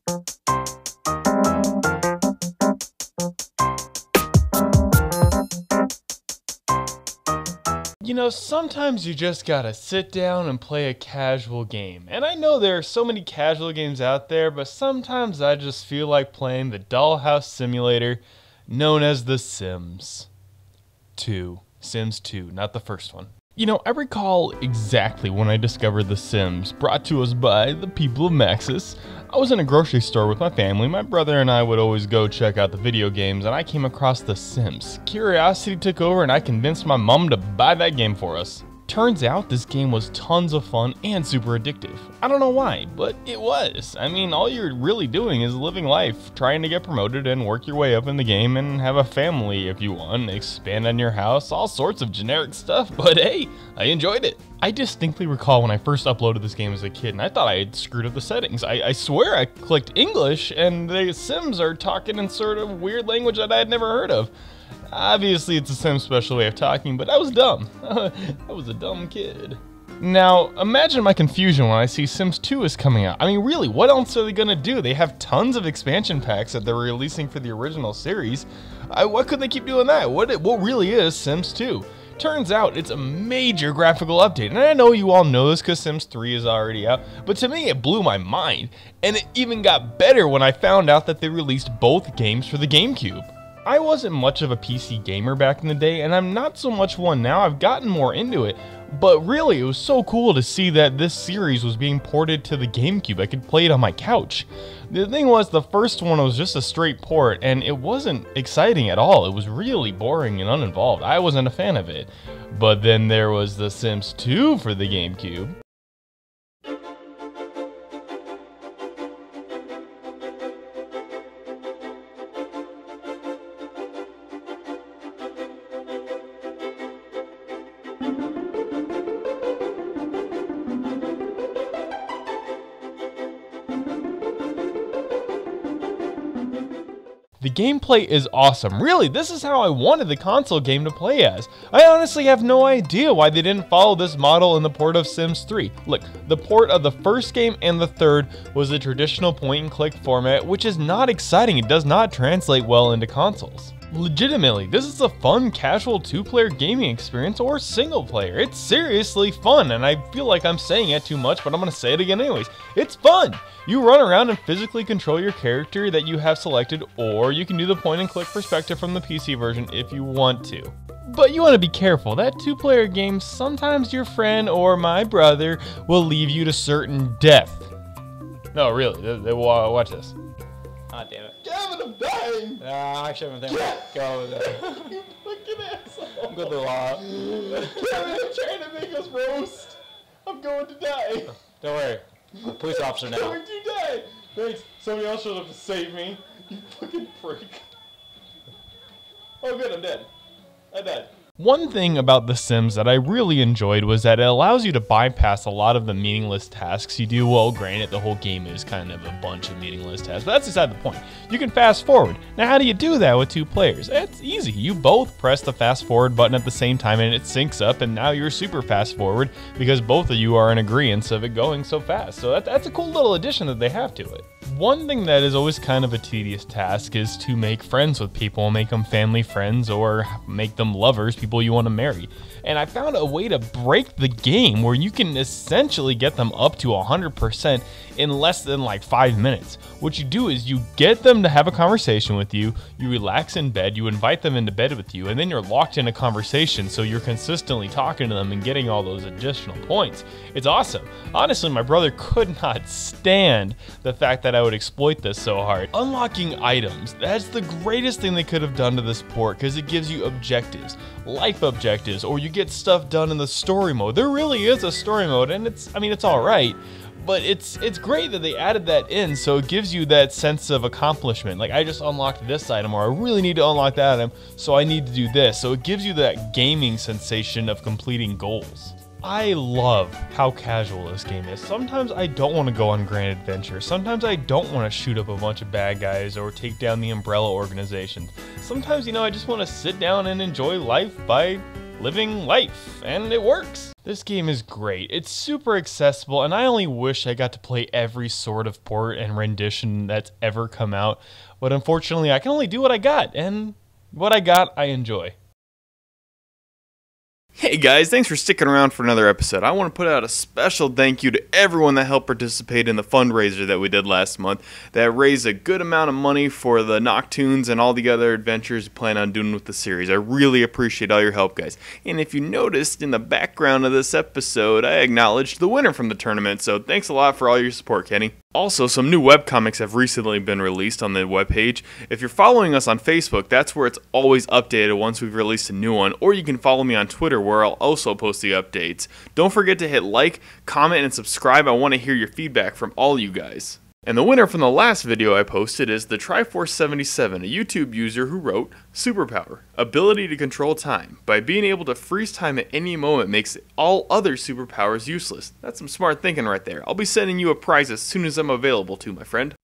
You know, sometimes you just gotta sit down and play a casual game. And I know there are so many casual games out there, but sometimes I just feel like playing the dollhouse simulator known as The Sims 2. Sims 2, not the first one. You know, I recall exactly when I discovered The Sims, brought to us by the people of Maxis. I was in a grocery store with my family. My brother and I would always go check out the video games, and I came across The Sims. Curiosity took over, and I convinced my mom to buy that game for us. Turns out this game was tons of fun and super addictive. I don't know why, but it was. I mean, all you're really doing is living life, trying to get promoted and work your way up in the game and have a family if you want, expand on your house, all sorts of generic stuff, but hey, I enjoyed it. I distinctly recall when I first uploaded this game as a kid and I thought I had screwed up the settings. I swear I clicked English and the Sims are talking in sort of weird language that I had never heard of. Obviously, it's a Sims special way of talking, but I was dumb. I was a dumb kid. Now, imagine my confusion when I see Sims 2 is coming out. I mean, really, what else are they gonna do? They have tons of expansion packs that they're releasing for the original series. What could they keep doing that? What really is Sims 2? Turns out it's a major graphical update, and I know you all know this because Sims 3 is already out, but to me it blew my mind, and it even got better when I found out that they released both games for the GameCube. I wasn't much of a PC gamer back in the day, and I'm not so much one now. I've gotten more into it, but really it was so cool to see that this series was being ported to the GameCube. I could play it on my couch. The thing was, the first one was just a straight port, and it wasn't exciting at all. It was really boring and uninvolved. I wasn't a fan of it. But then there was The Sims 2 for the GameCube. The gameplay is awesome. Really, this is how I wanted the console game to play as. I honestly have no idea why they didn't follow this model in the port of Sims 3. Look, the port of the first game and the third was the traditional point-and-click format, which is not exciting. It does not translate well into consoles. Legitimately, this is a fun, casual two-player gaming experience or single player. It's seriously fun, and I feel like I'm saying it too much, but I'm gonna say it again anyways. It's fun! You run around and physically control your character that you have selected, or you can do the point-and-click perspective from the PC version if you want to. But you want to be careful. That two-player game, sometimes your friend or my brother will leave you to certain death. No, really, watch this. Ah, damn it. Gavin, I'm dying! Actually, I'm thinking, go with it. You fucking asshole! I'm going to law. Gavin, I'm trying to make us roast! I'm going to die! Don't worry. I'm a police officer I'm now. going to die! Thanks, somebody else showed up to save me. You fucking prick. Oh good, I'm dead. I died. One thing about The Sims that I really enjoyed was that it allows you to bypass a lot of the meaningless tasks you do. Well, granted, the whole game is kind of a bunch of meaningless tasks, but that's beside the point. You can fast forward. Now, how do you do that with two players? It's easy. You both press the fast forward button at the same time and it syncs up, and now you're super fast forward because both of you are in agreement of it going so fast. So that's a cool little addition that they have to it. One thing that is always kind of a tedious task is to make friends with people, make them family friends or make them lovers, people you want to marry. And I found a way to break the game where you can essentially get them up to 100% in less than like 5 minutes. What you do is you get them to have a conversation with you, you relax in bed, you invite them into bed with you, and then you're locked in a conversation, so you're consistently talking to them and getting all those additional points. It's awesome. Honestly, my brother could not stand the fact that I would exploit this so hard. Unlocking items, that's the greatest thing they could have done to this port because it gives you objectives, life objectives, or you get stuff done in the story mode. There really is a story mode, and it's alright. But it's great that they added that in, so it gives you that sense of accomplishment. Like, I just unlocked this item, or I really need to unlock that item, so I need to do this. So it gives you that gaming sensation of completing goals. I love how casual this game is. Sometimes I don't want to go on grand adventures. Sometimes I don't want to shoot up a bunch of bad guys or take down the umbrella organizations. Sometimes, I just want to sit down and enjoy life by living life, and it works. This game is great. It's super accessible, and I only wish I got to play every sort of port and rendition that's ever come out, but unfortunately I can only do what I got, and what I got I enjoy. Hey guys, thanks for sticking around for another episode. I want to put out a special thank you to everyone that helped participate in the fundraiser that we did last month that raised a good amount of money for the NAWK Toons and all the other adventures we plan on doing with the series. I really appreciate all your help, guys. And if you noticed in the background of this episode, I acknowledged the winner from the tournament, so thanks a lot for all your support, Kenny. Also, some new webcomics have recently been released on the webpage. If you're following us on Facebook, that's where it's always updated once we've released a new one, or you can follow me on Twitter where I'll also post the updates. Don't forget to hit like, comment, and subscribe. I want to hear your feedback from all you guys. And the winner from the last video I posted is the Triforce77, a YouTube user who wrote, "Superpower, ability to control time. By being able to freeze time at any moment makes all other superpowers useless." That's some smart thinking right there. I'll be sending you a prize as soon as I'm available to, my friend.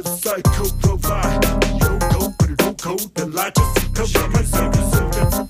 Psycho provide, yo, go, but it don't code the light, just come from my circus, so that's